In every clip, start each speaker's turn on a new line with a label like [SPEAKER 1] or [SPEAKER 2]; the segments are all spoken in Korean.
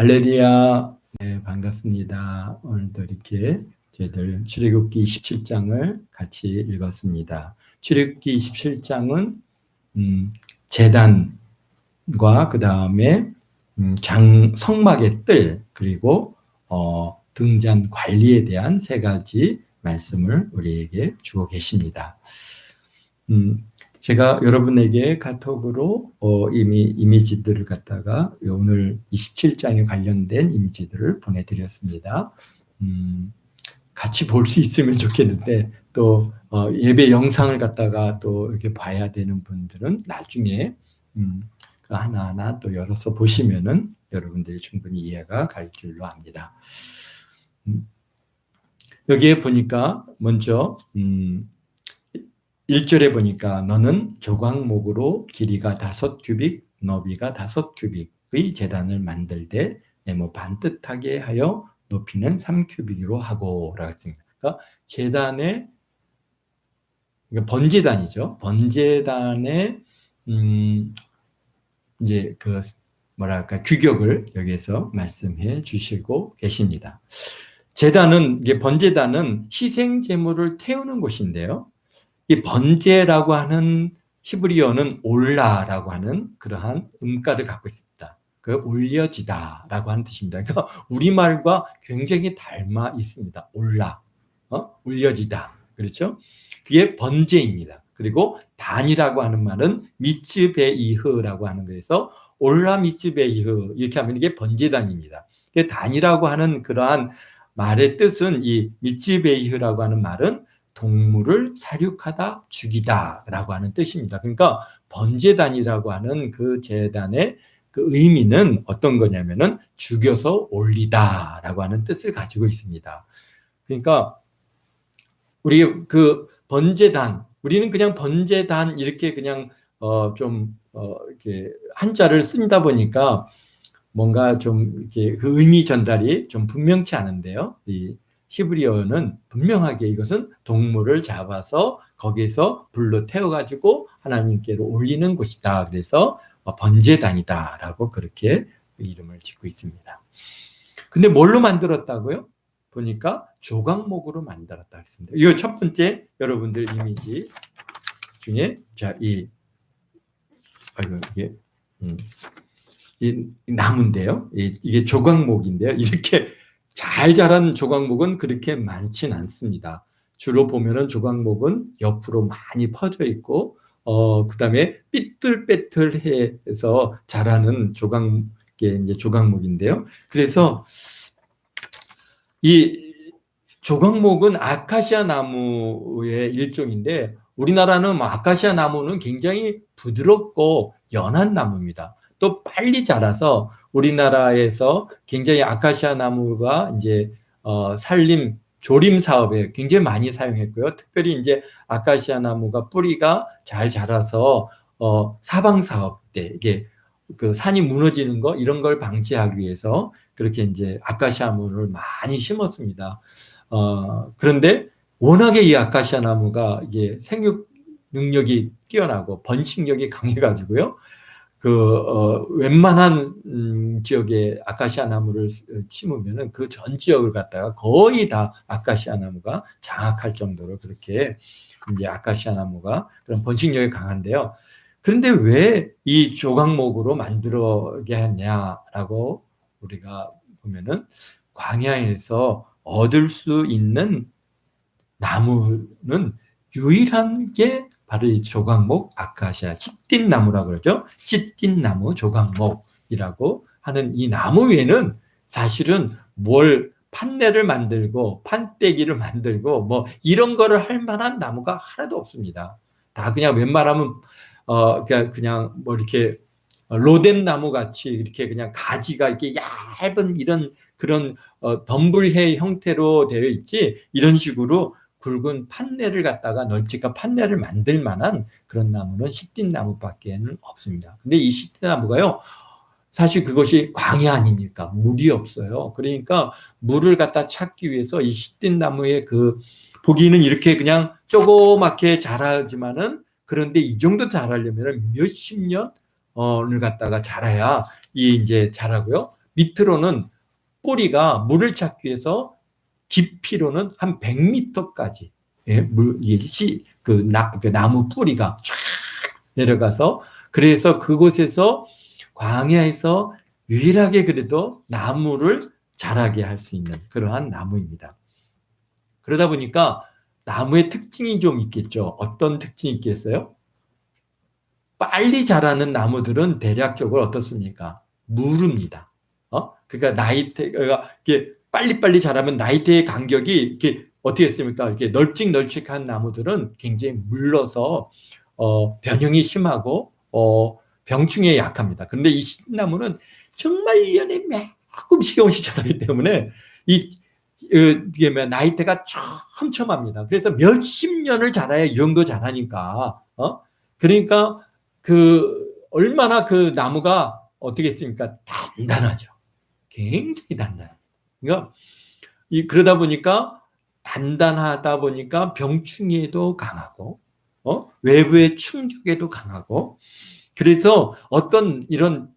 [SPEAKER 1] 할렐루야. 네, 반갑습니다. 오늘도 이렇게 저희들 출애굽기 27장을 같이 읽었습니다. 출애굽기 27장은 제단과 그 다음에 성막의 뜰 그리고 등잔 관리에 대한 세 가지 말씀을 우리에게 주고 계십니다. 제가 여러분에게 카톡으로 이미 이미지들을 갖다가 오늘 27장에 관련된 이미지들을 보내드렸습니다. 같이 볼 수 있으면 좋겠는데 또 예배 영상을 갖다가 또 이렇게 봐야 되는 분들은 나중에 그 하나하나 또 열어서 보시면은 여러분들이 충분히 이해가 갈 줄로 압니다. 여기에 보니까 먼저 1절에 보니까 너는 조각목으로 길이가 5규빅, 너비가 5규빅의 제단을 만들되 네모 반듯하게 하여 높이는 3규빅으로 하고 라고 했습니다. 그러니까 제단의 번제단이죠. 번제단의 이제 그 뭐랄까 규격을 여기에서 말씀해 주시고 계십니다. 제단은 이게 번제단은 희생 제물을 태우는 곳인데요. 이 번제라고 하는 히브리어는 올라라고 하는 그러한 음가를 갖고 있습니다. 그 올려지다라고 하는 뜻입니다. 그러니까 우리말과 굉장히 닮아 있습니다. 올라, 올려지다, 그렇죠? 그게 번제입니다. 그리고 단이라고 하는 말은 미츠베이흐라고 하는 거에서 올라 미츠베이흐 이렇게 하면 이게 번제단입니다. 단이라고 하는 그러한 말의 뜻은 이 미츠베이흐라고 하는 말은 동물을 사육하다 죽이다 라고 하는 뜻입니다. 그러니까 번제단이라고 하는 그 제단의 그 의미는 어떤 거냐면은 죽여서 올리다 라고 하는 뜻을 가지고 있습니다. 그러니까 우리 그 번제단, 우리는 그냥 번제단 이렇게 그냥 이렇게 한자를 쓴다 보니까 뭔가 좀 이렇게 그 의미 전달이 좀 분명치 않은데요. 이 히브리어는 분명하게 이것은 동물을 잡아서 거기서 불로 태워가지고 하나님께로 올리는 곳이다. 그래서 번제단이다라고 그렇게 이름을 짓고 있습니다. 근데 뭘로 만들었다고요? 보니까 조각목으로 만들었다 했습니다. 이거 첫 번째 여러분들 이미지 중에 이 나무인데요. 이게 조각목인데요. 이렇게 잘 자란 조각목은 그렇게 많진 않습니다. 주로 보면은 조각목은 옆으로 많이 퍼져 있고, 그 다음에 삐뚤빼뚤해서 자라는 이제 조각목인데요. 그래서 이 조각목은 아카시아 나무의 일종인데, 우리나라는 아카시아 나무는 굉장히 부드럽고 연한 나무입니다. 또 빨리 자라서 우리나라에서 굉장히 아카시아 나무가 이제 산림 조림 사업에 굉장히 많이 사용했고요. 특별히 이제 아카시아 나무가 뿌리가 잘 자라서 사방 사업 때 이게 그 산이 무너지는 거 이런 걸 방지하기 위해서 그렇게 이제 아카시아 나무를 많이 심었습니다. 그런데 워낙에 이 아카시아 나무가 이게 생육 능력이 뛰어나고 번식력이 강해가지고요. 웬만한 지역에 아카시아 나무를 심으면은 그 전 지역을 갖다가 거의 다 아카시아 나무가 장악할 정도로 그렇게 이제 아카시아 나무가 그런 번식력이 강한데요. 그런데 왜 이 조각목으로 만들게 했냐라고 우리가 보면은 광야에서 얻을 수 있는 나무는 유일한 게 바로 이 조각목 아카시아 시띠나무라고 그러죠. 시띠나무 조각목이라고 하는 이 나무 외에는 사실은 뭘 판넬을 만들고 판때기를 만들고 뭐 이런 거를 할 만한 나무가 하나도 없습니다. 다 그냥 웬만하면 그냥 뭐 이렇게 로뎀 나무 같이 이렇게 그냥 가지가 이렇게 얇은 이런 그런 덤불해 형태로 되어 있지, 이런 식으로 굵은 판넬을 갖다가 널찍한 판넬을 만들 만한 그런 나무는 시띠나무밖에는 없습니다. 근데 이 시띠나무가요, 사실 그것이 광야 아닙니까? 물이 없어요. 그러니까 물을 갖다 찾기 위해서 이 시띠나무의 보기는 이렇게 그냥 조그맣게 자라지만은, 그런데 이 정도 자라려면 몇십 년을 갖다가 자라야 이제 자라고요. 밑으로는 뿌리가 물을 찾기 위해서 깊이로는 한 100m까지 그 나무 뿌리가 쫙 내려가서, 그래서 그곳에서 광야에서 유일하게 그래도 나무를 자라게 할 수 있는 그러한 나무입니다. 그러다 보니까 나무의 특징이 좀 있겠죠. 어떤 특징이 있겠어요? 빨리 자라는 나무들은 대략적으로 어떻습니까? 무릅니다. 그러니까 나이테가 이게 빨리빨리 자라면 나이테의 간격이 이렇게 어떻게 했습니까? 이렇게 널찍널찍한 나무들은 굉장히 물러서 변형이 심하고 병충해에 약합니다. 그런데 이 신나무는 정말 1년에 조금씩 자라기 때문에 이게 나이테가 촘촘합니다. 그래서 몇십 년을 자라야 이 정도 자라니까. 그러니까 얼마나 그 나무가 어떻게 했습니까? 단단하죠. 굉장히 단단해요. 그러니까 그러다 보니까 단단하다 보니까 병충해에도 강하고, 외부의 충격에도 강하고, 그래서 어떤 이런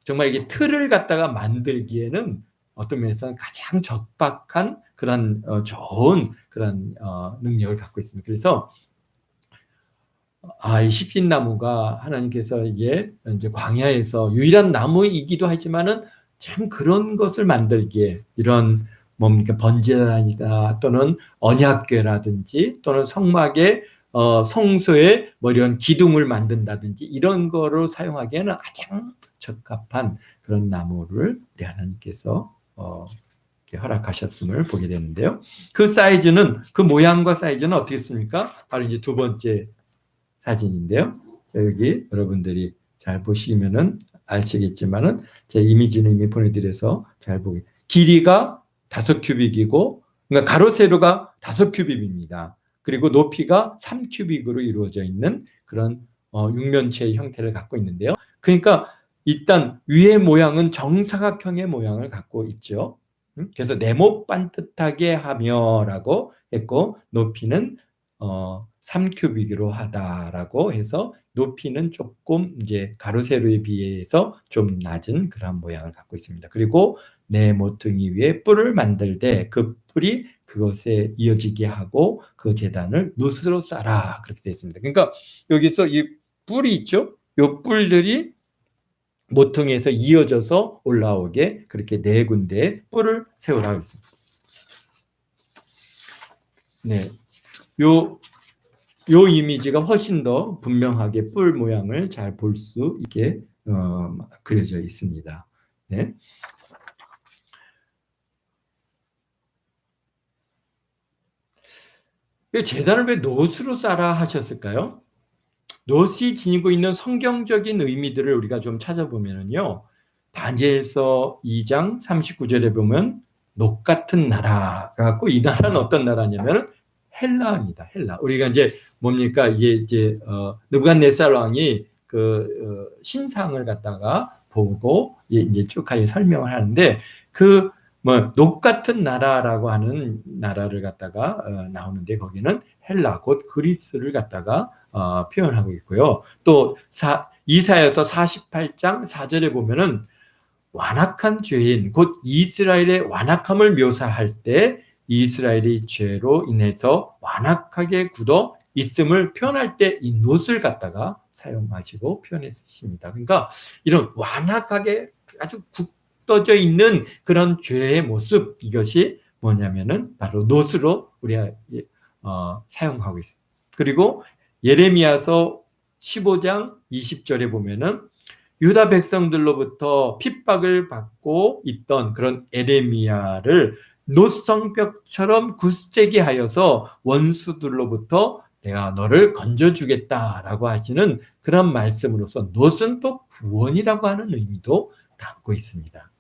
[SPEAKER 1] 정말 이게 틀을 갖다가 만들기에는 어떤 면에서는 가장 적박한 그런 좋은 그런 능력을 갖고 있습니다. 그래서 이 십진나무가 하나님께서 이게 이제 광야에서 유일한 나무이기도 하지만은 참 그런 것을 만들기에 이런 뭡니까 번제단이다 또는 언약궤라든지 또는 성막의 성소에 뭐 이런 기둥을 만든다든지 이런 거로 사용하기에는 가장 적합한 그런 나무를 우리 하나님께서 허락하셨음을 보게 되는데요. 그 사이즈는 그 모양과 사이즈는 어떻게 습니까? 바로 이제 두 번째 사진인데요. 여기 여러분들이 잘 보시면은 아시겠지만은 제 이미지는 이미 보내드려서 잘 보게. 길이가 5큐빅이고, 그러니까 가로 세로가 5큐빅입니다. 그리고 높이가 3큐빅으로 이루어져 있는 그런 육면체의 형태를 갖고 있는데요. 그러니까 일단 위의 모양은 정사각형의 모양을 갖고 있죠. 그래서 네모 반듯하게 하며라고 했고, 높이는 3큐빅으로 하다라고 해서 높이는 조금 이제 가로 세로에 비해서 좀 낮은 그런 모양을 갖고 있습니다. 그리고 내 모퉁이 위에 뿔을 만들 때 그 뿔이 그것에 이어지게 하고 그 제단을 놋으로 쌓아 그렇게 되어 있습니다. 그러니까 여기서 이 뿔이 있죠. 이 뿔들이 모퉁이에서 이어져서 올라오게 그렇게 4군데의 뿔을 세우라고 했습니다. 네, 요 이미지가 훨씬 더 분명하게 뿔 모양을 잘 볼 수 있게 그려져 있습니다. 네. 제단을 왜 놋으로 쌓아 하셨을까요? 놋이 지니고 있는 성경적인 의미들을 우리가 좀 찾아보면요. 다니엘서 2장 39절에 보면 놋 같은 나라가 갖고, 이 나라는 어떤 나라냐면 헬라입니다. 헬라. 우리가 이제 뭡니까? 이게 이제 느부갓네살 왕이 신상을 갖다가 보고 이제 쭉 설명을 하는데 놋 같은 나라라고 하는 나라를 갖다가 나오는데 거기는 헬라 곧 그리스를 갖다가 표현하고 있고요. 또 이사야서 48장 4절에 보면은 완악한 죄인 곧 이스라엘의 완악함을 묘사할 때 이스라엘의 죄로 인해서 완악하게 굳어 있음을 표현할 때 이 놋을 갖다가 사용하시고 표현해 쓰십니다. 그러니까 이런 완악하게 아주 굳어져 있는 그런 죄의 모습, 이것이 뭐냐면은 바로 놋으로 우리가 사용하고 있습니다. 그리고 예레미야서 15장 20절에 보면은 유다 백성들로부터 핍박을 받고 있던 그런 에레미야를 놋성벽처럼 굳세게 하여서 원수들로부터 내가 너를 건져주겠다라고 하시는 그런 말씀으로서 놋은 또 구원이라고 하는 의미도 담고 있습니다.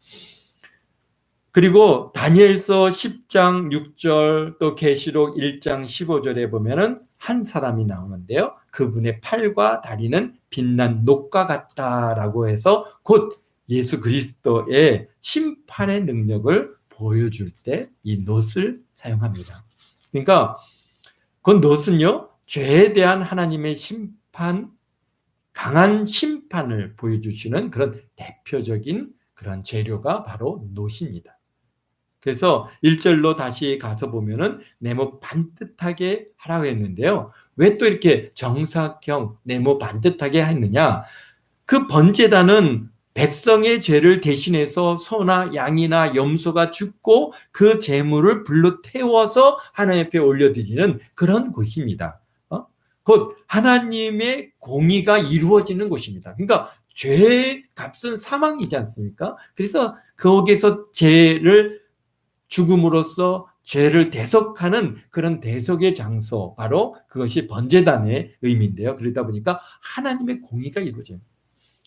[SPEAKER 1] 그리고 다니엘서 10장 6절 또 계시록 1장 15절에 보면은 한 사람이 나오는데요. 그분의 팔과 다리는 빛난 놋과 같다라고 해서 곧 예수 그리스도의 심판의 능력을 보여줄 때 이 놋을 사용합니다. 그러니까 그 놋은요, 죄에 대한 하나님의 심판, 강한 심판을 보여주시는 그런 대표적인 그런 재료가 바로 놋입니다. 그래서 1절로 다시 가서 보면은 네모 반듯하게 하라고 했는데요. 왜 또 이렇게 정사각 네모 반듯하게 했느냐? 그 번제단은 백성의 죄를 대신해서 소나 양이나 염소가 죽고 그 제물을 불로 태워서 하나님 앞에 올려드리는 그런 곳입니다. 곧 하나님의 공의가 이루어지는 곳입니다. 그러니까 죄의 값은 사망이지 않습니까? 그래서 거기서 죄를 죽음으로써 죄를 대속하는 그런 대속의 장소, 바로 그것이 번제단의 의미인데요. 그러다 보니까 하나님의 공의가 이루어져요.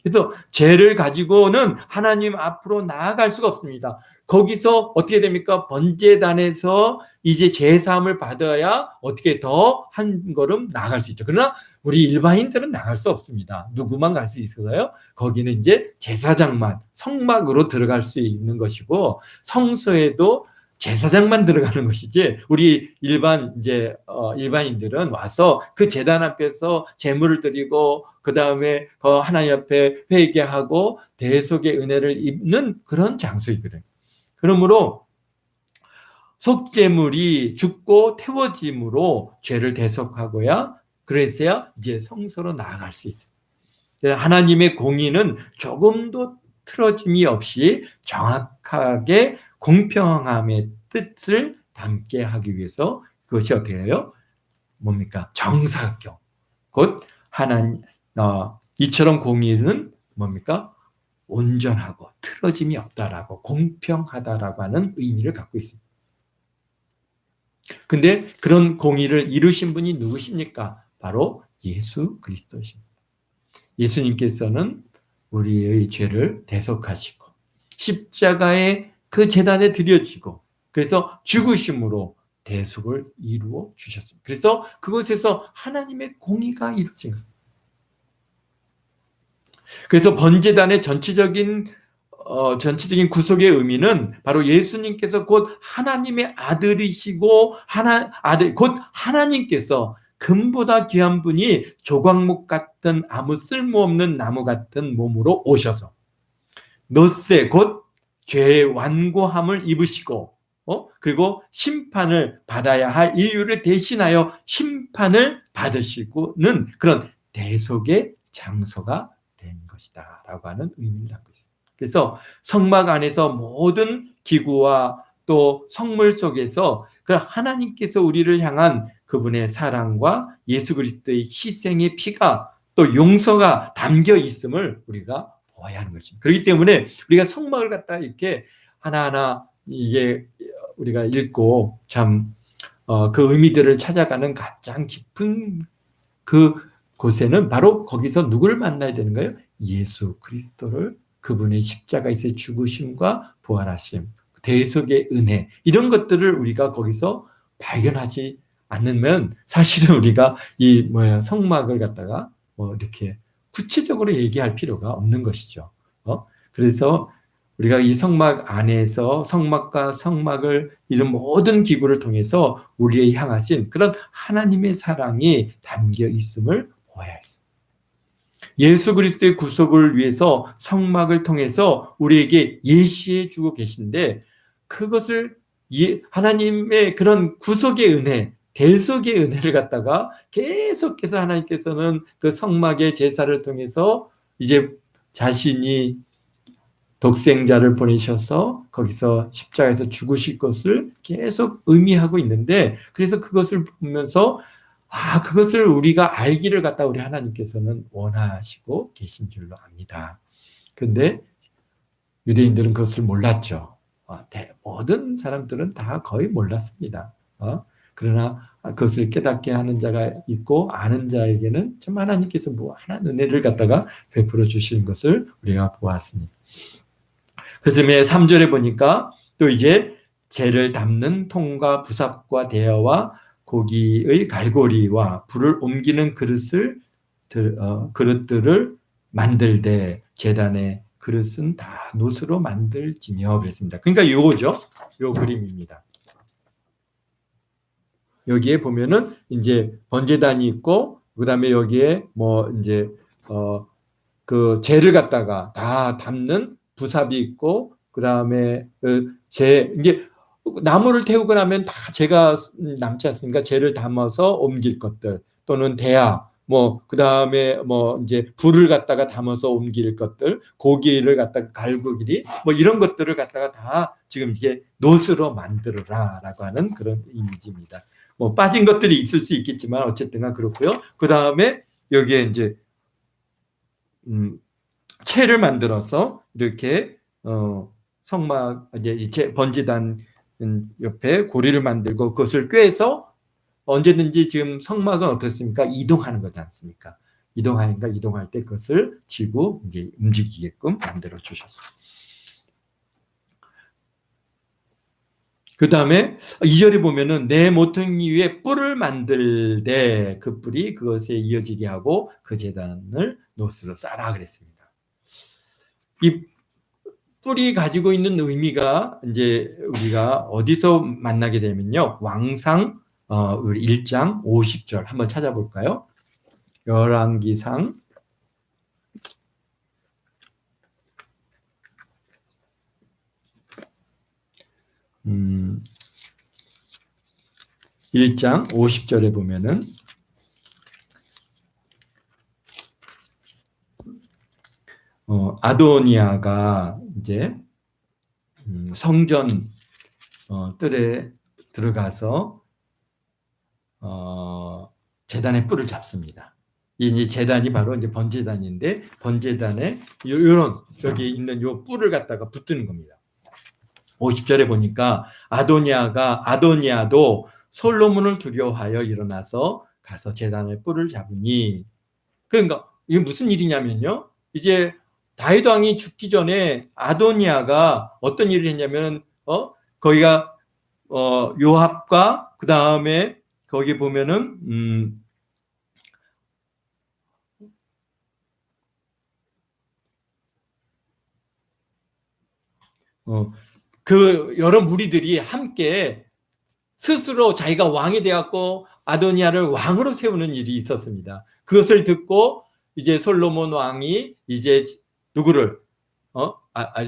[SPEAKER 1] 그래서 죄를 가지고는 하나님 앞으로 나아갈 수가 없습니다. 거기서 어떻게 됩니까? 번제단에서 이제 제사함을 받아야 어떻게 더 한 걸음 나아갈 수 있죠. 그러나 우리 일반인들은 나갈 수 없습니다. 누구만 갈 수 있어요? 거기는 이제 제사장만, 성막으로 들어갈 수 있는 것이고, 성소에도 제사장만 들어가는 것이지, 우리 일반인들은 와서 그 제단 앞에서 제물을 드리고 그 다음에 하나님 앞에 회개하고 대속의 은혜를 입는 그런 장소이거든요. 그러므로 속죄물이 죽고 태워짐으로 죄를 대속하고야, 그래서야 이제 성소로 나아갈 수 있어요. 하나님의 공의는 조금도 틀어짐이 없이 정확하게 공평함의 뜻을 담게 하기 위해서 그것이 어떻게 해요? 뭡니까? 정사각. 곧 이처럼 공의는 뭡니까? 온전하고 틀어짐이 없다라고, 공평하다라고 하는 의미를 갖고 있습니다. 근데 그런 공의를 이루신 분이 누구십니까? 바로 예수 그리스도십니다. 예수님께서는 우리의 죄를 대속하시고 십자가에 그 제단에 드려지고, 그래서 죽으심으로 대속을 이루어 주셨습니다. 그래서 그곳에서 하나님의 공의가 이루어진 것입니다. 그래서 번제단의 전체적인 구속의 의미는 바로 예수님께서 곧 하나님의 아들이시고 곧 하나님께서 금보다 귀한 분이 조각목 같은 아무 쓸모없는 나무 같은 몸으로 오셔서 놋세 곧 죄의 완고함을 입으시고 그리고 심판을 받아야 할 인류를 대신하여 심판을 받으시고는 그런 대속의 장소가 된 것이다 라고 하는 의미를 담고 있습니다. 그래서 성막 안에서 모든 기구와 또 성물 속에서 그 하나님께서 우리를 향한 그분의 사랑과 예수 그리스도의 희생의 피가 또 용서가 담겨 있음을 우리가 보아야 하는 것입니다. 그렇기 때문에 우리가 성막을 갖다 이렇게 하나하나 이게 우리가 읽고 참 그 의미들을 찾아가는 가장 깊은 그 곳에는 바로 거기서 누구를 만나야 되는 거예요? 예수 그리스도를, 그분의 십자가에서의 죽으심과 부활하심, 대속의 은혜, 이런 것들을 우리가 거기서 발견하지 않으면 사실은 우리가 성막을 갖다가 이렇게 구체적으로 얘기할 필요가 없는 것이죠. 그래서 우리가 이 성막 안에서 성막과 성막을 이런 모든 기구를 통해서 우리에 향하신 그런 하나님의 사랑이 담겨 있음을 보아야 했습니다. 예수 그리스도의 구속을 위해서 성막을 통해서 우리에게 예시해 주고 계신데, 그것을 하나님의 그런 구속의 은혜, 대속의 은혜를 갖다가 계속해서 하나님께서는 그 성막의 제사를 통해서 이제 자신이 독생자를 보내셔서 거기서 십자가에서 죽으실 것을 계속 의미하고 있는데, 그래서 그것을 보면서 그것을 우리가 알기를 갖다 우리 하나님께서는 원하시고 계신 줄로 압니다. 그런데 유대인들은 그것을 몰랐죠. 모든 사람들은 다 거의 몰랐습니다. 그러나 그것을 깨닫게 하는 자가 있고 아는 자에게는 참 하나님께서 무한한 은혜를 갖다가 베풀어 주시는 것을 우리가 보았습니다. 그래서 3절에 보니까 또 이제 재를 담는 통과 부삽과 대야와 고기의 갈고리와 불을 옮기는 그릇들을 만들되 제단의 그릇은 다 놋으로 만들지며 그랬습니다. 그러니까 이거죠. 요 그림입니다. 여기에 보면은 이제 번제단이 있고, 그다음에 여기에 이제 그 재를 갖다가 다 담는 부삽이 있고, 그 다음에 이게 나무를 태우고 나면 다 재가 남지 않습니까? 재를 담아서 옮길 것들, 또는 대야, 그 다음에 이제 불을 갖다가 담아서 옮길 것들, 고기를 갖다가 갈고기, 이런 것들을 갖다가 다 지금 이게 놋으로 만들어라라고 하는 그런 이미지입니다. 빠진 것들이 있을 수 있겠지만 어쨌든 그렇고요. 그 다음에 여기에 이제 채를 만들어서 이렇게 성막 이제 번제단 옆에 고리를 만들고 그것을 꿰서 언제든지 지금 성막은 어떻습니까? 이동하는 거지 않습니까? 이동할 때 그것을 지고 이제 움직이게끔 만들어 주셨어요. 그 다음에 2절에 보면은 내 모퉁이 위에 뿔을 만들되 그 뿔이 그것에 이어지게 하고 그 제단을 놋으로 싸라 그랬습니다. 이 뿔이 가지고 있는 의미가 이제 우리가 어디서 만나게 되면요. 왕상 1장 50절 한번 찾아볼까요? 열왕기상 1장 50절에 보면은 아도니아가 이제 성전 뜰에 들어가서 제단의 뿔을 잡습니다. 이 제단이 바로 이제 번제단인데 번제단에 이런 여기 있는 요 뿔을 갖다가 붙드는 겁니다. 50절에 보니까 아도니아도 솔로몬을 두려워하여 일어나서 가서 제단의 뿔을 잡으니, 그러니까 이게 무슨 일이냐면요. 이제 다윗 왕이 죽기 전에 아도니아가 어떤 일을 했냐면 거기가 요압과 그 다음에 거기 보면은 그 여러 무리들이 함께 스스로 자기가 왕이 되었고 아도니아를 왕으로 세우는 일이 있었습니다. 그것을 듣고 이제 솔로몬 왕이 이제 누구를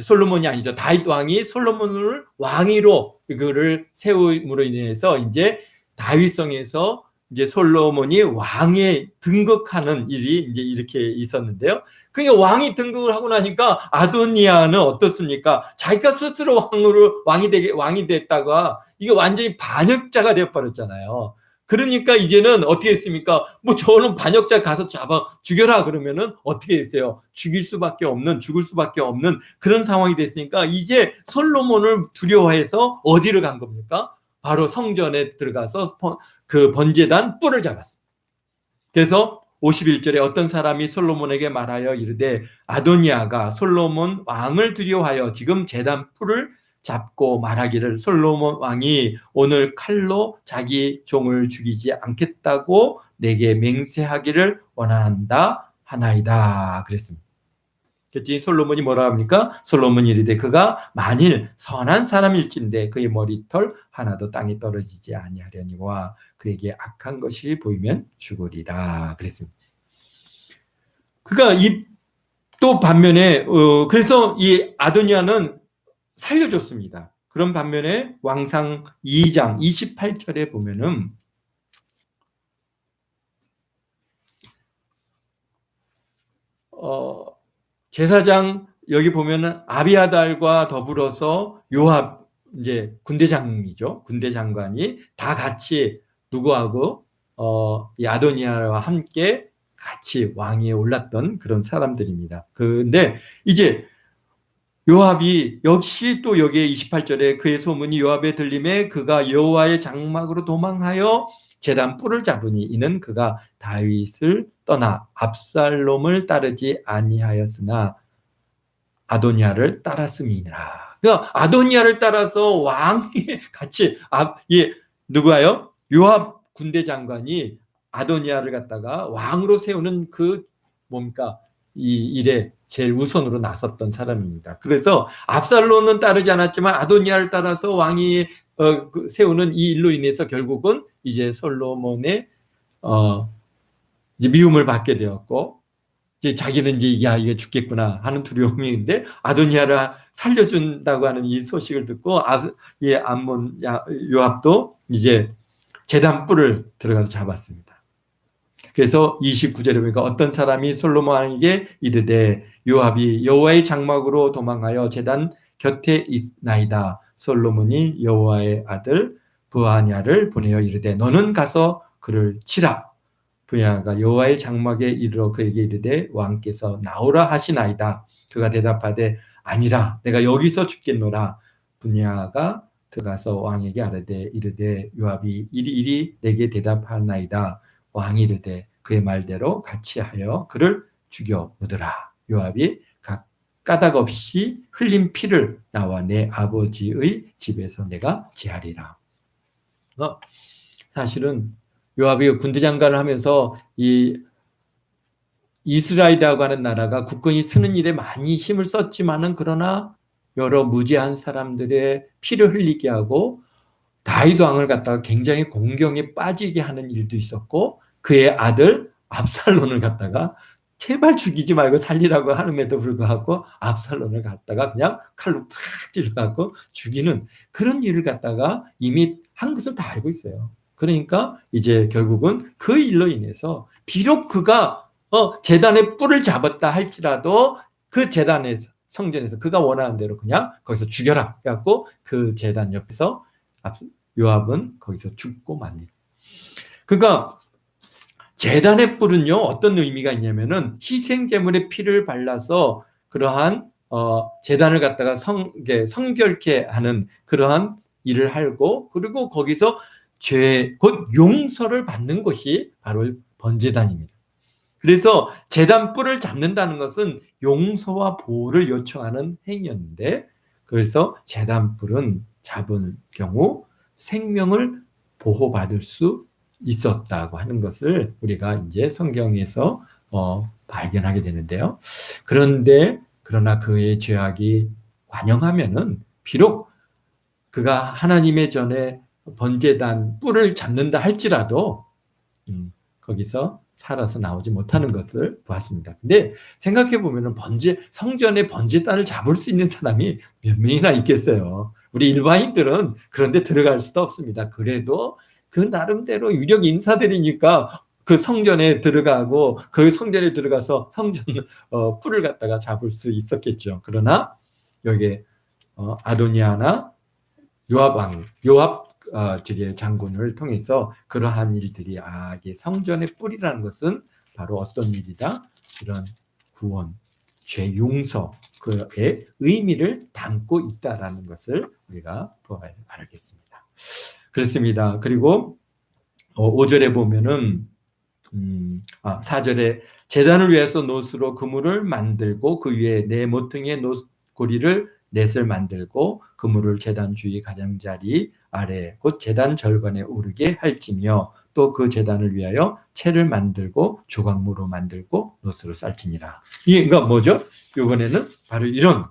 [SPEAKER 1] 솔로몬이 아니죠. 다윗 왕이 솔로몬을 왕위로 그를 세움으로 인해서 이제 다윗성에서 이제 솔로몬이 왕에 등극하는 일이 이제 이렇게 있었는데요. 그게 왕이 등극을 하고 나니까 아도니아는 어떻습니까? 자기가 스스로 왕이 됐다가 이게 완전히 반역자가 되어버렸잖아요. 그러니까 이제는 어떻게 했습니까? 저는 반역자 가서 잡아 죽여라 그러면은 어떻게 했어요? 죽을 수밖에 없는 그런 상황이 됐으니까 이제 솔로몬을 두려워해서 어디로 간 겁니까? 바로 성전에 들어가서 그 번제단 뿔을 잡았어요. 그래서 51절에 어떤 사람이 솔로몬에게 말하여 이르되 아도니아가 솔로몬 왕을 두려워하여 지금 제단 뿔을 잡고 말하기를 솔로몬 왕이 오늘 칼로 자기 종을 죽이지 않겠다고 내게 맹세하기를 원한다 하나이다 그랬습니다. 그랬더니 솔로몬이 뭐라 합니까? 솔로몬이 이르되 그가 만일 선한 사람일진데 그의 머리털 하나도 땅에 떨어지지 아니하려니와 그에게 악한 것이 보이면 죽으리라 그랬습니다. 그러니까 또 반면에 그래서 이 아도니아는 살려줬습니다. 그런 반면에 왕상 2장 28절에 보면은 제사장 여기 보면은 아비아달과 더불어서 요압 이제 군대장이죠. 군대장관이 다 같이 누구하고 이 아도니아와 함께 같이 왕위에 올랐던 그런 사람들입니다. 근데 이제 요압이 역시 또 여기에 28절에 그의 소문이 요압에 들림에 그가 여호와의 장막으로 도망하여 제단 뿔을 잡으니 이는 그가 다윗을 떠나 압살롬을 따르지 아니하였으나 아도니아를 따랐음이니라. 그러니까 아도니아를 따라서 왕이 같이 누구예요? 요압 군대 장관이 아도니아를 갖다가 왕으로 세우는 그 뭡니까? 이 일에 제일 우선으로 나섰던 사람입니다. 그래서 압살롬은 따르지 않았지만 아도니아를 따라서 왕이 세우는 이 일로 인해서 결국은 이제 솔로몬의 이제 미움을 받게 되었고 이제 자기는 이제 야 이게 죽겠구나 하는 두려움이 있는데 아도니아를 살려준다고 하는 이 소식을 듣고 이 암몬 요압도 이제 제단 뿔을 들어가서 잡았습니다. 그래서 29절에 보니까 어떤 사람이 솔로몬 왕에게 이르되 요압이 여호와의 장막으로 도망하여 제단 곁에 있나이다. 솔로몬이 여호와의 아들 부하냐를 보내어 이르되 너는 가서 그를 치라. 부하냐가 여호와의 장막에 이르러 그에게 이르되 왕께서 나오라 하시나이다. 그가 대답하되 아니라 내가 여기서 죽겠노라. 부하냐가 들어가서 왕에게 이르되 요압이 이리 내게 대답하나이다. 왕이 이르되 그의 말대로 같이 하여 그를 죽여 오더라. 요압이 까닭 없이 흘린 피를 나와 내 아버지의 집에서 내가 제하리라. 사실은 요압이 군대장관을 하면서 이 이스라엘이라고 하는 나라가 국권이 쓰는 일에 많이 힘을 썼지만은 그러나 여러 무지한 사람들의 피를 흘리게 하고 다윗 왕을 갖다가 굉장히 공경에 빠지게 하는 일도 있었고 그의 아들 압살론을 갖다가 제발 죽이지 말고 살리라고 하는데도 불구하고 압살론을 갖다가 그냥 칼로 팍 찔러갖고 죽이는 그런 일을 갖다가 이미 한 것을 다 알고 있어요. 그러니까 이제 결국은 그 일로 인해서 비록 그가 제단의 뿔을 잡았다 할지라도 그 제단에서 성전에서 그가 원하는 대로 그냥 거기서 죽여라 해갖고 그 제단 옆에서 요압은 거기서 죽고 맙니다. 그러니까 제단의 뿔은요 어떤 의미가 있냐면은 희생제물의 피를 발라서 그러한 제단을 갖다가 성결케 하는 그러한 일을 하고 그리고 거기서 곧 용서를 받는 것이 바로 번제단입니다. 그래서 제단 뿔을 잡는다는 것은 용서와 보호를 요청하는 행위였는데 그래서 제단 뿔은 잡은 경우 생명을 보호받을 수 있었다고 하는 것을 우리가 이제 성경에서 발견하게 되는데요. 그러나 그의 죄악이 완영하면은 비록 그가 하나님의 전에 번제단 뿔을 잡는다 할지라도 거기서 살아서 나오지 못하는 것을 보았습니다. 근데 생각해 보면은 성전에 번제단을 잡을 수 있는 사람이 몇 명이나 있겠어요. 우리 일반인들은 그런데 들어갈 수도 없습니다. 그래도 그 나름대로 유력 인사들이니까 그 성전에 들어가고 그 성전에 들어가서 성전 뿔을 갖다가 잡을 수 있었겠죠. 그러나 여기 아도니아나 요압 장군을 통해서 그러한 일들이 이게 성전의 뿔이라는 것은 바로 어떤 일이다? 이런 구원, 죄 용서 그의 의미를 담고 있다라는 것을 우리가 알겠습니다. 그렇습니다. 그리고 5절에 보면은 4절에 제단을 위해서 놋으로 그물을 만들고 그 위에 네 모퉁이의 놋고리를 넷을 만들고 그물을 제단 주위 가장자리 아래 곧 제단 절반에 오르게 할지며 또 그 제단을 위하여 채를 만들고 조각모로 만들고 놋으로 쌀지니라. 이게 뭐죠? 이번에는 바로 이런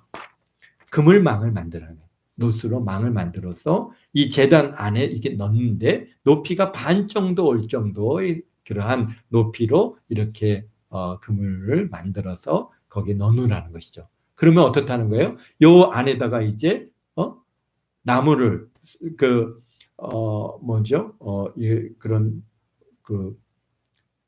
[SPEAKER 1] 그물망을 만들어요. 놋으로 망을 만들어서 이 제단 안에 이렇게 넣는데 높이가 반 정도 올 정도의 그러한 높이로 이렇게 그물을 만들어서 거기에 넣으라는 것이죠. 그러면 어떻다는 거예요? 요 안에다가 이제 나무를 그런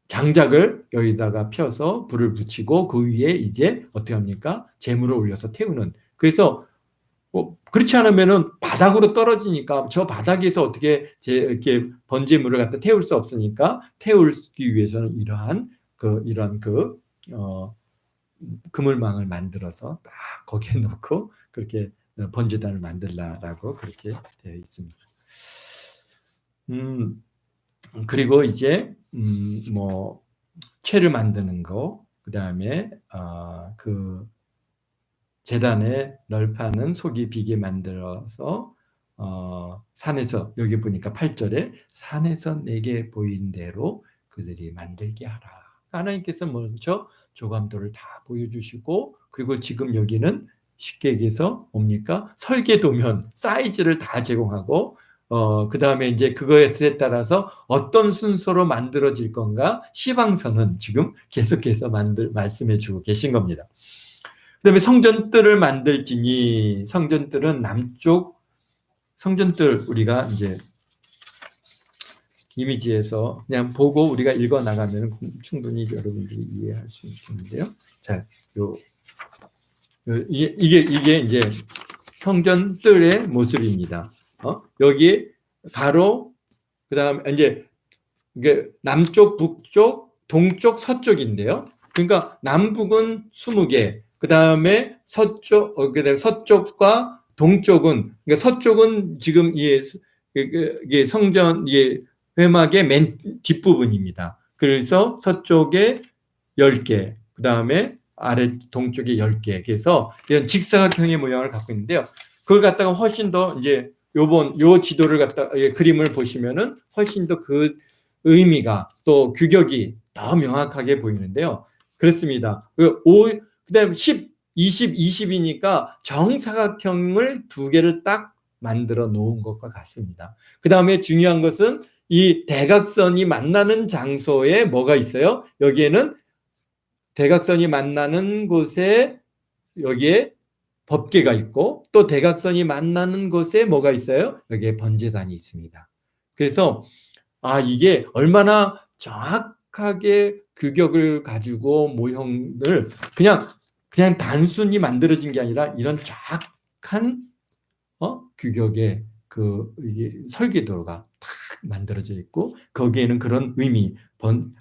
[SPEAKER 1] 장작을 여기다가 펴서 불을 붙이고 그 위에 이제 어떻게 합니까? 재물을 올려서 태우는. 그래서 그렇지 않으면은 바닥으로 떨어지니까 저 바닥에서 어떻게 이렇게 번제물을 갖다 태울 수 없으니까 태우기 위해서는 이러한 그물망을 만들어서 딱 거기에 놓고 그렇게 번제단을 만들라라고 그렇게 되어 있습니다. 그리고 이제 채를 만드는 거, 그 다음에 그 제단에 널판은 속이 비게 만들어서 산에서 여기 보니까 8절에 산에서 내게 보인 대로 그들이 만들게 하라. 하나님께서 먼저 조감도를 다 보여주시고 그리고 지금 여기는 쉽게 얘기해서 뭡니까? 설계도면 사이즈를 다 제공하고 그 다음에 이제 그거에 따라서 어떤 순서로 만들어질 건가 시방선은 지금 계속해서 말씀해 주고 계신 겁니다. 그 다음에 성전뜰을 만들지니 성전뜰은 남쪽 성전뜰 우리가 이제 이미지에서 그냥 보고 우리가 읽어 나가면 충분히 여러분들이 이해할 수 있겠는데요. 자, 이게 이제 성전뜰의 모습입니다. 여기 가로, 그 다음에 이제 남쪽, 북쪽, 동쪽, 서쪽인데요. 그러니까 남북은 20개, 그 다음에 서쪽과 동쪽은, 그러니까 서쪽은 지금 이게 성전, 회막의 맨 뒷부분입니다. 그래서 서쪽에 10개, 그 다음에 아래 동쪽에 10개. 그래서 이런 직사각형의 모양을 갖고 있는데요. 그걸 갖다가 훨씬 더 이제 요 지도를 갖다 그림을 보시면은 훨씬 더 그 의미가 또 규격이 더 명확하게 보이는데요. 그렇습니다. 그다음 10, 20, 20이니까 정사각형을 두 개를 딱 만들어 놓은 것과 같습니다. 그 다음에 중요한 것은 이 대각선이 만나는 장소에 뭐가 있어요? 여기에는 대각선이 만나는 곳에 여기에 법궤가 있고 또 대각선이 만나는 곳에 뭐가 있어요? 여기에 번제단이 있습니다. 그래서 이게 얼마나 정확하게 규격을 가지고 모형을 그냥 단순히 만들어진 게 아니라 이런 정확한 규격의 이게 설계도가 탁 만들어져 있고 거기에는 그런 의미,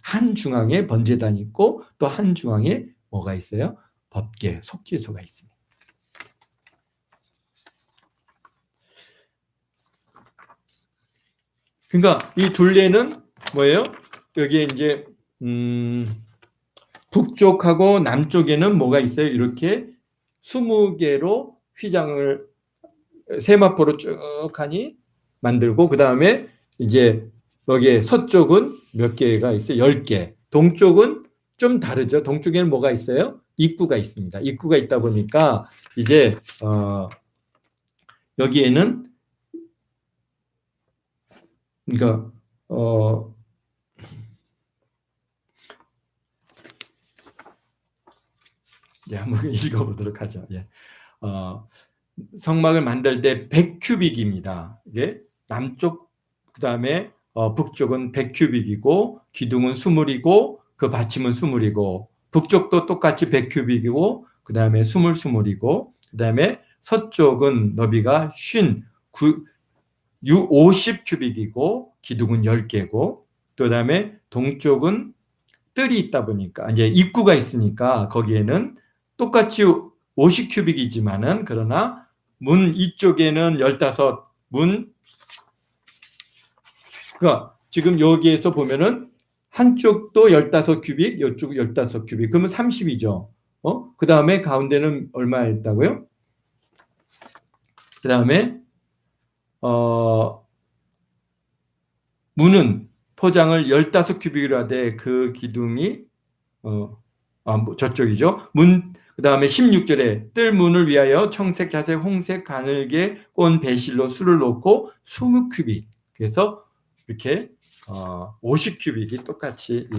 [SPEAKER 1] 한 중앙에 번제단이 있고 또 한 중앙에 뭐가 있어요? 법궤, 속죄소가 있습니다. 그러니까 이 둘레는 뭐예요? 여기에 이제 북쪽하고 남쪽에는 뭐가 있어요? 이렇게 20개로 휘장을 세마포로 쭉 하니 만들고 그 다음에 이제 여기에 서쪽은 몇 개가 있어요? 10개. 동쪽은 좀 다르죠. 동쪽에는 뭐가 있어요? 입구가 있습니다. 입구가 있다 보니까 이제 여기에는 그러니까 한번 읽어보도록 하죠. 성막을 만들 때 100큐빅입니다. 이게 남쪽 그 다음에 북쪽은 100큐빅이고 기둥은 20이고 그 받침은 20이고 북쪽도 똑같이 100큐빅이고 그 다음에 20이고 그 다음에 서쪽은 너비가 50큐빅이고 기둥은 10개고 또 다음에 동쪽은 뜰이 있다 보니까 이제 입구가 있으니까 거기에는 똑같이 50큐빅이지만은 그러나 문 이쪽에는 15문 그러니까 지금 여기에서 보면은 한쪽도 15큐빅 이쪽 15큐빅 그러면 30이죠. 그 다음에 가운데는 얼마 있다고요? 그 다음에 문은 포장을 15큐빅으로 하되 그 기둥이 저쪽이죠. 그 다음에 16절에 뜰 문을 위하여 청색, 자색, 홍색, 가늘게 꼰 배실로 술을 놓고 20큐빅. 그래서 이렇게 50큐빅이 똑같이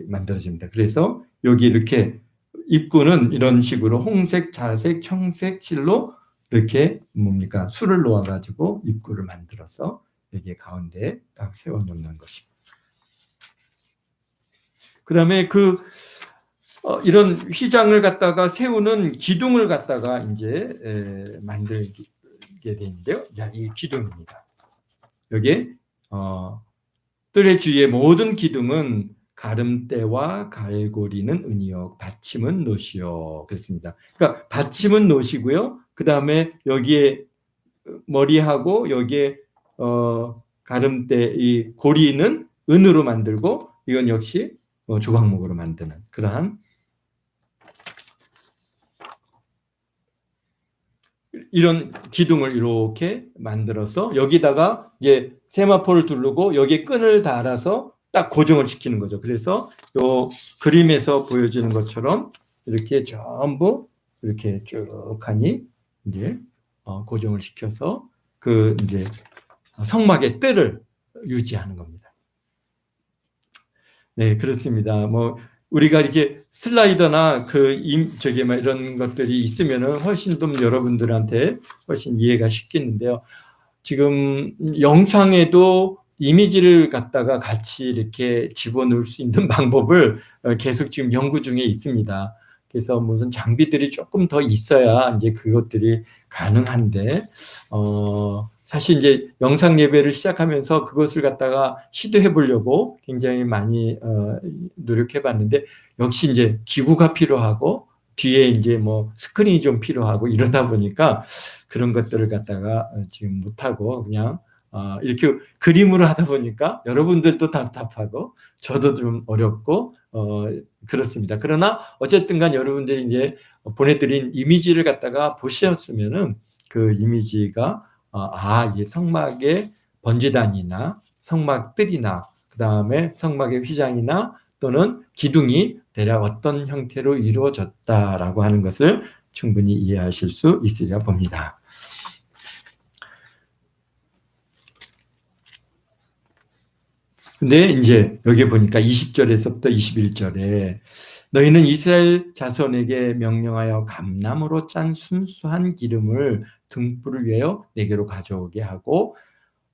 [SPEAKER 1] 만들어집니다. 그래서 여기 이렇게 입구는 이런 식으로 홍색, 자색, 청색, 실로 이렇게 뭡니까 술을 놓아가지고 입구를 만들어서 여기 가운데 딱 세워놓는 것입니다. 그 다음에 이런 휘장을 갖다가 세우는 기둥을 갖다가 이제 만들게 되는데요. 이 기둥입니다. 여기 뜰의 주위의 모든 기둥은 가름대와 갈고리는 은이요, 받침은 노시요. 그렇습니다. 그러니까 받침은 노시고요. 그 다음에 여기에 머리하고 여기에 가름대 이 고리는 은으로 만들고 이건 역시 조각목으로 만드는 그러한 이런 기둥을 이렇게 만들어서 여기다가 이제 세마포를 두르고 여기에 끈을 달아서 딱 고정을 시키는 거죠. 그래서 요 그림에서 보여지는 것처럼 이렇게 전부 이렇게 쭉 하니 이제 고정을 시켜서 이제 성막의 뜰을 유지하는 겁니다. 네, 그렇습니다. 뭐 우리가 이렇게 슬라이더나 저기 뭐 이런 것들이 있으면은 훨씬 좀 여러분들한테 훨씬 이해가 쉽겠는데요. 지금 영상에도 이미지를 갖다가 같이 이렇게 집어넣을 수 있는 방법을 계속 지금 연구 중에 있습니다. 그래서 무슨 장비들이 조금 더 있어야 이제 그것들이 가능한데, 사실 이제 영상 예배를 시작하면서 그것을 갖다가 시도해 보려고 굉장히 많이 노력해 봤는데, 역시 이제 기구가 필요하고 뒤에 이제 뭐 스크린이 좀 필요하고 이러다 보니까 그런 것들을 갖다가 지금 못하고 그냥 이렇게 그림으로 하다 보니까 여러분들도 답답하고 저도 좀 어렵고 그렇습니다. 그러나 어쨌든 간 여러분들이 이제 보내드린 이미지를 갖다가 보셨으면은 그 이미지가 이게 성막의 번제단이나 성막들이나 그다음에 성막의 휘장이나 또는 기둥이 대략 어떤 형태로 이루어졌다라고 하는 것을 충분히 이해하실 수 있으리라 봅니다. 근데 이제 여기 보니까 20절에서부터 21절에 너희는 이스라엘 자손에게 명령하여 감나무로 짠 순수한 기름을 등불을 위하여 내게로 가져오게 하고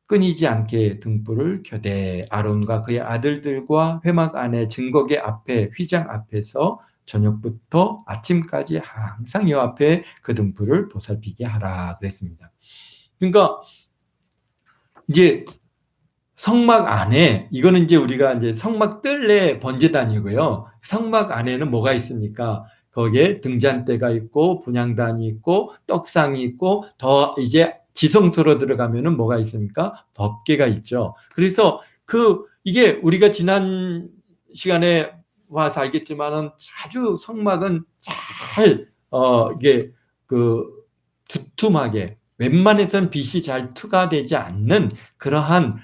[SPEAKER 1] 끊이지 않게 등불을 켜되 아론과 그의 아들들과 회막 안에 증거계 앞에 휘장 앞에서 저녁부터 아침까지 항상 여 앞에 그 등불을 보살피게 하라 그랬습니다. 그러니까 이제 성막 안에 이거는 이제 우리가 이제 성막 뜰내 번제단이고요. 성막 안에는 뭐가 있습니까? 거기에 등잔대가 있고 분향단이 있고 떡상이 있고 더 이제 지성소로 들어가면은 뭐가 있습니까? 법궤가 있죠. 그래서 이게 우리가 지난 시간에 와서 알겠지만은 아주 성막은 잘 이게 두툼하게 웬만해선 빛이 잘 투과되지 않는 그러한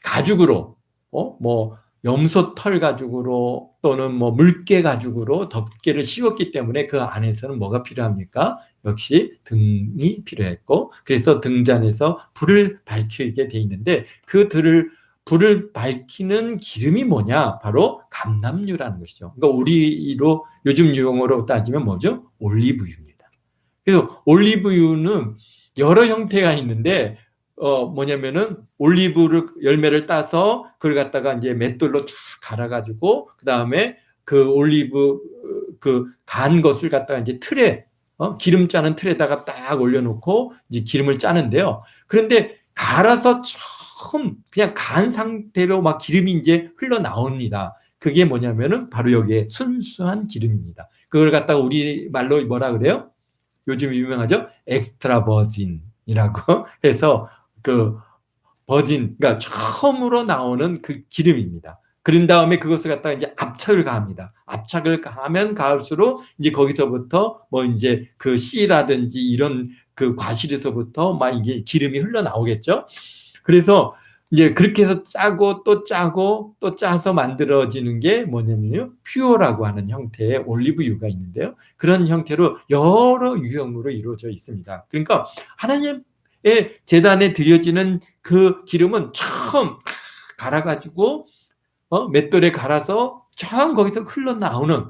[SPEAKER 1] 가죽으로 뭐 염소 털 가죽으로 또는 뭐 물개 가죽으로 덮개를 씌웠기 때문에 그 안에서는 뭐가 필요합니까? 역시 등이 필요했고 그래서 등잔에서 불을 밝히게 돼 있는데 불을 밝히는 기름이 뭐냐? 바로 감람유라는 것이죠. 그러니까 우리로 요즘 용어로 따지면 뭐죠? 올리브유입니다. 그래서 올리브유는 여러 형태가 있는데 뭐냐면은 올리브를 열매를 따서 그걸 갖다가 이제 맷돌로 쫙 갈아가지고 그 다음에 그 올리브 간 것을 갖다가 이제 틀에 기름 짜는 틀에다가 딱 올려놓고 이제 기름을 짜는데요. 그런데 갈아서 처음 그냥 간 상태로 막 기름이 이제 흘러나옵니다. 그게 뭐냐면은 바로 여기에 순수한 기름입니다. 그걸 갖다가 우리 말로 뭐라 그래요? 요즘 유명하죠? 엑스트라 버진이라고 해서 버진, 그러니까 처음으로 나오는 그 기름입니다. 그런 다음에 그것을 갖다가 이제 압착을 가합니다. 압착을 가하면 가할수록 이제 거기서부터 뭐 이제 그 씨라든지 이런 그 과실에서부터 막 이게 기름이 흘러나오겠죠. 그래서 이제 그렇게 해서 짜고 또 짜고 또 짜서 만들어지는 게 뭐냐면요. 퓨어라고 하는 형태의 올리브유가 있는데요. 그런 형태로 여러 유형으로 이루어져 있습니다. 그러니까 하나님의 제단에 드려지는 그 기름은 처음 갈아가지고 맷돌에 갈아서 처음 거기서 흘러나오는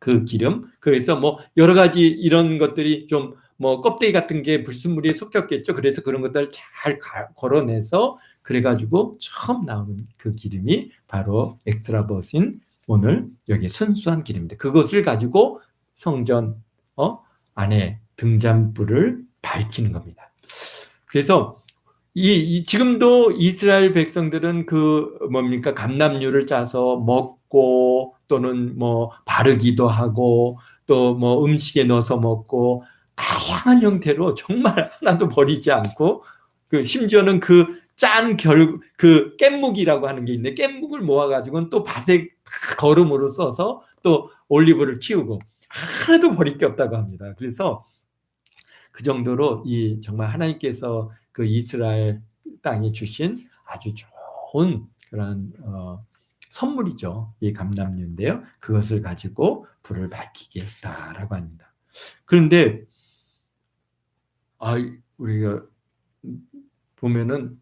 [SPEAKER 1] 그 기름. 그래서 뭐 여러 가지 이런 것들이 좀 뭐 껍데기 같은 게 불순물이 섞였겠죠. 그래서 그런 것들을 잘 걸어내서 그래가지고 처음 나오는 그 기름이 바로 엑스트라 버진 오늘 여기 순수한 기름입니다. 그것을 가지고 성전 안에 등잔불을 밝히는 겁니다. 그래서 지금도 이스라엘 백성들은 뭡니까 감람유를 짜서 먹고 또는 뭐 바르기도 하고 또 뭐 음식에 넣어서 먹고 다양한 형태로 정말 하나도 버리지 않고 심지어는 깻묵이라고 하는 게 있는데 깻묵을 모아가지고는 또 밭에 거름으로 써서 또 올리브를 키우고 하나도 버릴 게 없다고 합니다. 그래서 그 정도로 정말 하나님께서 그 이스라엘 땅에 주신 아주 좋은 그런 선물이죠. 이 감람유인데요. 그것을 가지고 불을 밝히게 했다라고 합니다. 그런데 우리가 보면은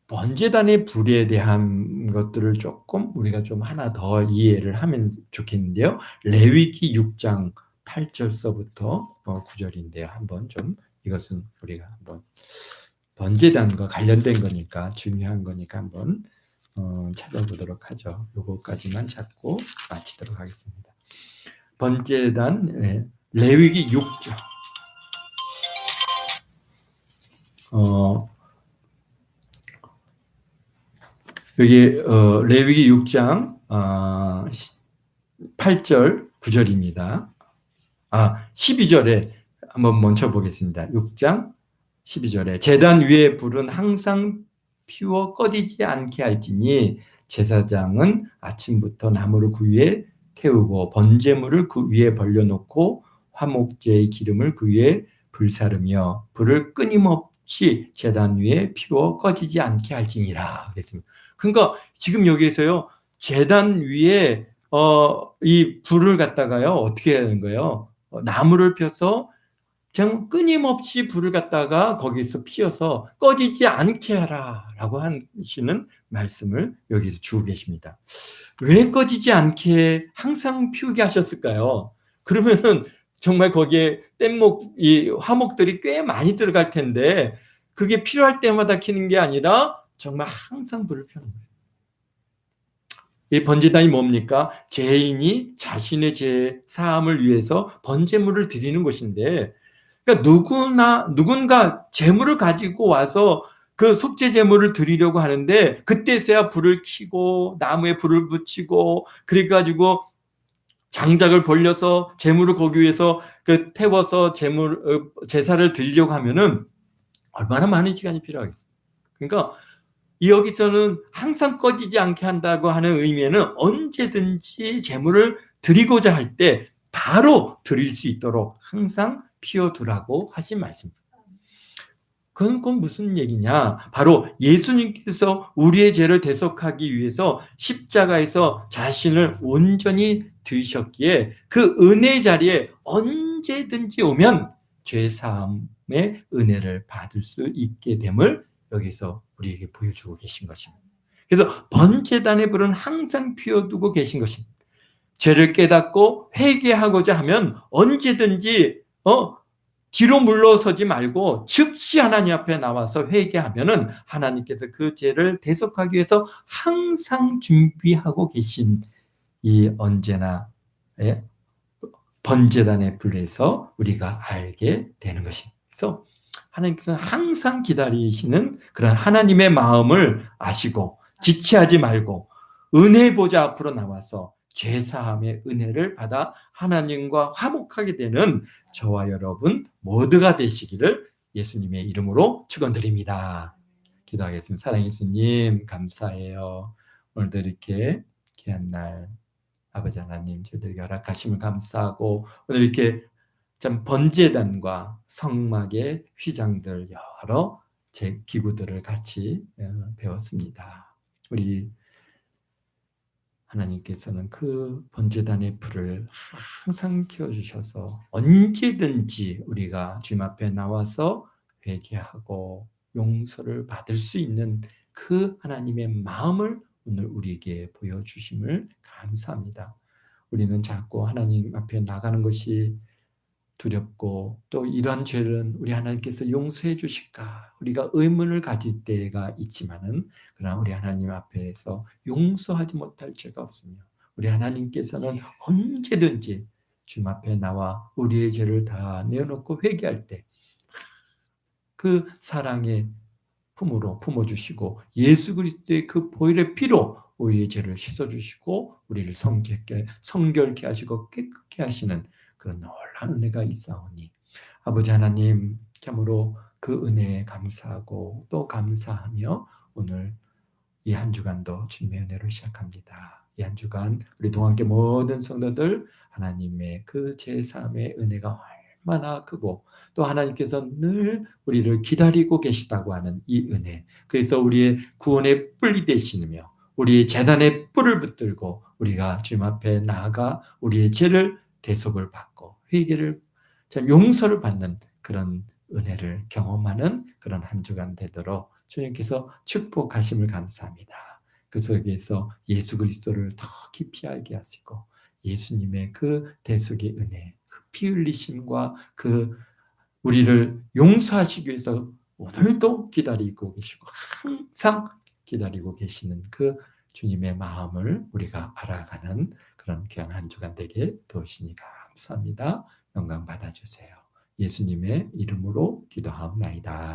[SPEAKER 1] 번제단의 불에 대한 것들을 조금 우리가 좀 하나 더 이해를 하면 좋겠는데요. 레위기 6장 8절서부터 9절인데요. 한번 좀 이것은 우리가 한번 번제단과 관련된 거니까 중요한 거니까 한번 찾아보도록 하죠. 요거까지만 찾고 마치도록 하겠습니다. 번제단 레위기 6장 여기 레위기 6장 8절 9절입니다. 12절에 한번 먼저 보겠습니다. 6장 12절에 제단 위에 불은 항상 피워 꺼지지 않게 할지니 제사장은 아침부터 나무를 그 위에 태우고 번제물을 그 위에 벌려놓고 화목제의 기름을 그 위에 불사르며 불을 끊임없이 제단 위에 피워 꺼지지 않게 할지니라 그랬습니다. 그러니까 지금 여기에서요 제단 위에 이 불을 갖다가요 어떻게 하는 거예요? 나무를 펴서 그냥 끊임없이 불을 갖다가 거기서 피워서 꺼지지 않게 하라라고 하시는 말씀을 여기서 주고 계십니다. 왜 꺼지지 않게 항상 피우게 하셨을까요? 그러면은 정말 거기에 뗏목, 이 화목들이 꽤 많이 들어갈 텐데 그게 필요할 때마다 켜는 게 아니라 정말 항상 불을 펴는 거예요. 이 번제단이 뭡니까? 죄인이 자신의 죄 사함을 위해서 번제물을 드리는 것인데 그러니까 누군가 재물을 가지고 와서 그 속죄 제물을 드리려고 하는데 그때서야 불을 켜고 나무에 불을 붙이고 그래가지고 장작을 벌려서 재물을 거기 위해서 태워서 제사를 드리려고 하면은 얼마나 많은 시간이 필요하겠어요. 그러니까 여기서는 항상 꺼지지 않게 한다고 하는 의미에는 언제든지 제물을 드리고자 할 때 바로 드릴 수 있도록 항상 피워두라고 하신 말씀입니다. 그건 무슨 얘기냐? 바로 예수님께서 우리의 죄를 대속하기 위해서 십자가에서 자신을 온전히 드셨기에 그 은혜 자리에 언제든지 오면 죄사함의 은혜를 받을 수 있게 됨을 여기서 우리에게 보여주고 계신 것입니다. 그래서 번제단의 불은 항상 피워두고 계신 것입니다. 죄를 깨닫고 회개하고자 하면 언제든지 뒤로 물러서지 말고 즉시 하나님 앞에 나와서 회개하면은 하나님께서 그 죄를 대속하기 위해서 항상 준비하고 계신 이 언제나 번제단의 불에서 우리가 알게 되는 것입니다. 그래서 하나님께서는 항상 기다리시는 그런 하나님의 마음을 아시고 지체하지 말고 은혜 보좌 앞으로 나와서 죄사함의 은혜를 받아 하나님과 화목하게 되는 저와 여러분 모두가 되시기를 예수님의 이름으로 축원드립니다. 기도하겠습니다. 사랑하는 예수님 감사해요. 오늘도 이렇게 귀한 날 아버지 하나님 저희들에게 허락하심을 감사하고 오늘 이렇게 참 번제단과 성막의 휘장들 여러 제 기구들을 같이 배웠습니다. 우리 하나님께서는 그 번제단의 불을 항상 켜주셔서 언제든지 우리가 주님 앞에 나와서 회개하고 용서를 받을 수 있는 그 하나님의 마음을 오늘 우리에게 보여주심을 감사합니다. 우리는 자꾸 하나님 앞에 나가는 것이 두렵고 또 이러한 죄는 우리 하나님께서 용서해 주실까 우리가 의문을 가질 때가 있지만은 그러나 우리 하나님 앞에서 용서하지 못할 죄가 없으며 우리 하나님께서는 언제든지 주님 앞에 나와 우리의 죄를 다 내어놓고 회개할 때 그 사랑의 품으로 품어주시고 예수 그리스도의 그 보혈의 피로 우리의 죄를 씻어주시고 우리를 성결케 하시고 깨끗게 하시는 그런 놀라운 은혜가 있사오니 아버지 하나님 참으로 그 은혜에 감사하고 또 감사하며 오늘 이 한 주간도 주님의 은혜로 시작합니다. 이 한 주간 우리 동안계 모든 성도들 하나님의 그 제사함의 은혜가 얼마나 크고 또 하나님께서 늘 우리를 기다리고 계시다고 하는 이 은혜 그래서 우리의 구원의 뿔이 되시며 우리의 재단에 뿔을 붙들고 우리가 주님 앞에 나아가 우리의 죄를 대속을 받고 회개를 참 용서를 받는 그런 은혜를 경험하는 그런 한 주간 되도록 주님께서 축복하심을 감사합니다. 그 속에서 예수 그리스도를 더 깊이 알게 하시고 예수님의 그 대속의 은혜, 그 피 흘리심과 그 우리를 용서하시기 위해서 오늘도 기다리고 계시고 항상 기다리고 계시는 그 주님의 마음을 우리가 알아가는 그런 귀한 한 주간 되게 도우시니까 감사합니다. 영광 받아주세요. 예수님의 이름으로 기도하옵나이다.